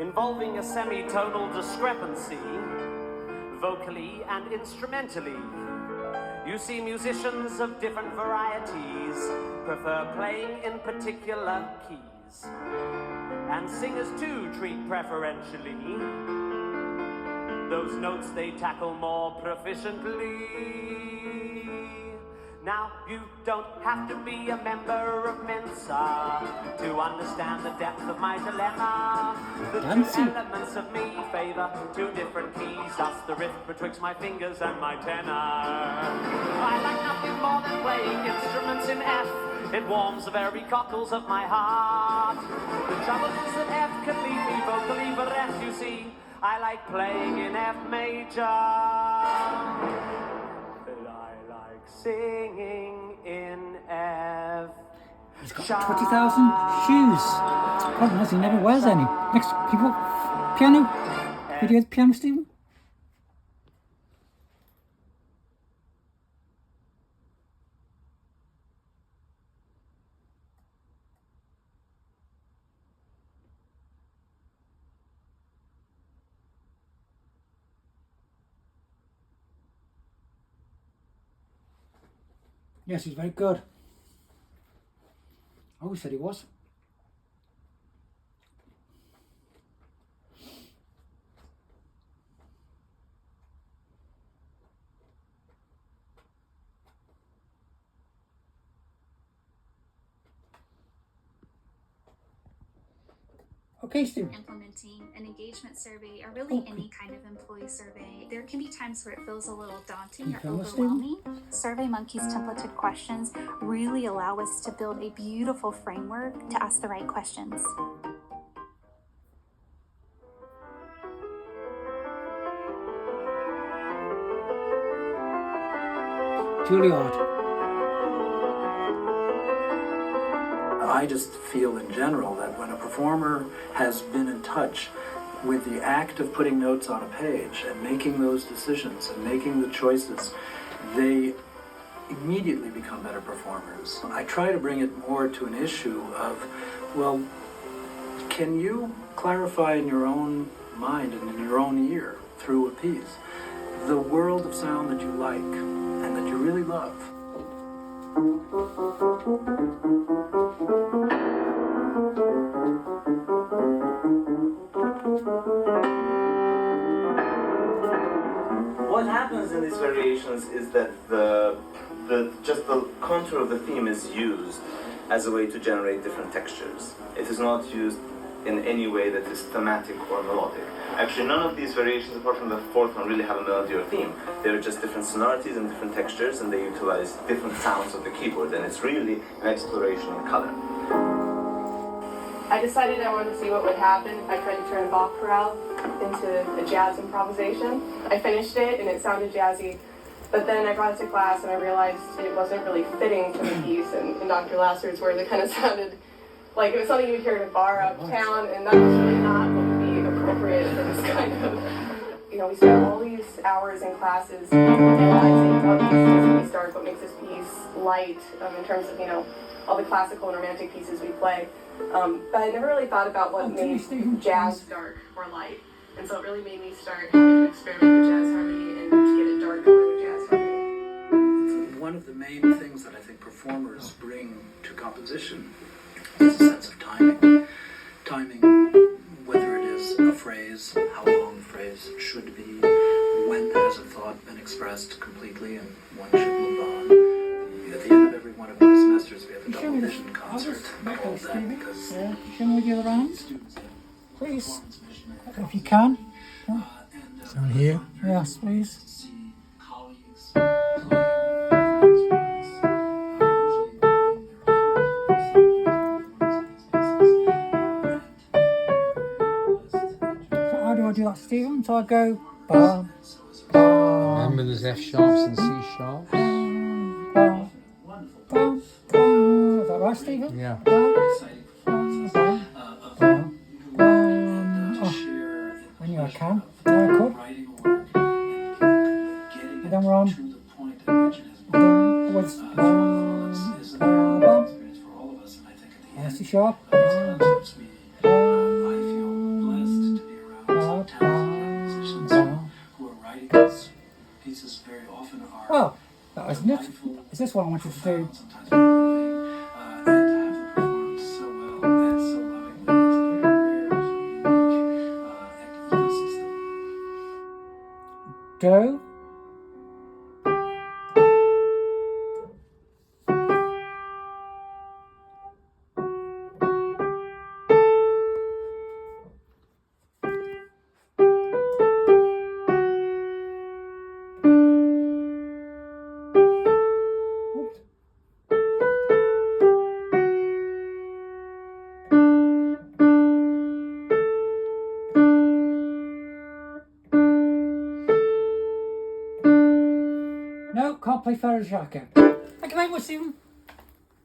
involving a semitonal discrepancy, vocally and instrumentally. You see, musicians of different varieties prefer playing in particular keys, and singers too treat preferentially those notes they tackle more proficiently. Now, you don't have to be a member of Mensa to understand the depth of my dilemma. The two elements of me favor two different keys, thus the rift betwixt my fingers and my tenor. I like nothing more than playing instruments in F. It warms the very cockles of my heart. The trouble is that F can leave me vocally bereft, you see. I like playing in F major. Singing in F. He's got 20,000 shoes. God knows he never wears any. Next, people, piano. Video of the piano, Stephen. Yes, he's very good. I always said he was. Okay, Steve. Implementing an engagement survey or really any kind of employee survey, there can be times where it feels a little daunting or overwhelming. SurveyMonkey's templated questions really allow us to build a beautiful framework to ask the right questions. Julliard. I just feel in general that when a performer has been in touch with the act of putting notes on a page and making those decisions and making the choices, they immediately become better performers. I try to bring it more to an issue of, well, can you clarify in your own mind and in your own ear through a piece the world of sound that you like and that you really love? What happens in these variations is that just the contour of the theme is used as a way to generate different textures. It is not used in any way that is thematic or melodic. Actually, none of these variations, apart from the fourth one, really have a melody or theme. They're just different sonorities and different textures, and they utilize different sounds of the keyboard, and it's really an exploration in color. I decided I wanted to see what would happen if I tried to turn a Bach chorale into a jazz improvisation. I finished it and it sounded jazzy, but then I brought it to class and I realized it wasn't really fitting to the piece, and in Dr. Lasser's words, it kind of sounded like it was something you'd hear at a bar uptown, and that was really not what would be appropriate for this kind of, we spent all these hours in classes analyzing what makes this piece dark, what makes this piece light, in terms of, all the classical and romantic pieces we play. But I never really thought about what made jazz dark or light. And so it really made me start to experiment with jazz harmony and to get it dark with jazz harmony. One of the main things that I think performers bring to composition is a sense of timing. Timing, whether it is a phrase, how long the phrase should be, when has a thought been expressed completely and one should move on. At the end of every one of our semesters, we have a double vision concert called that because show me with the other hand, please, if you can. Down here? Yes, please. So how do I do that, Stephen? So I go ba, ba. Remember there's F sharps and C sharps. Is that right, Stephen? Yeah. I knew I can. I could. And then we're on. That's the sharp. Well, that wasn't it. Is this what I wanted to do? Do. No, can't play FRERE. Thank you very much, Stephen.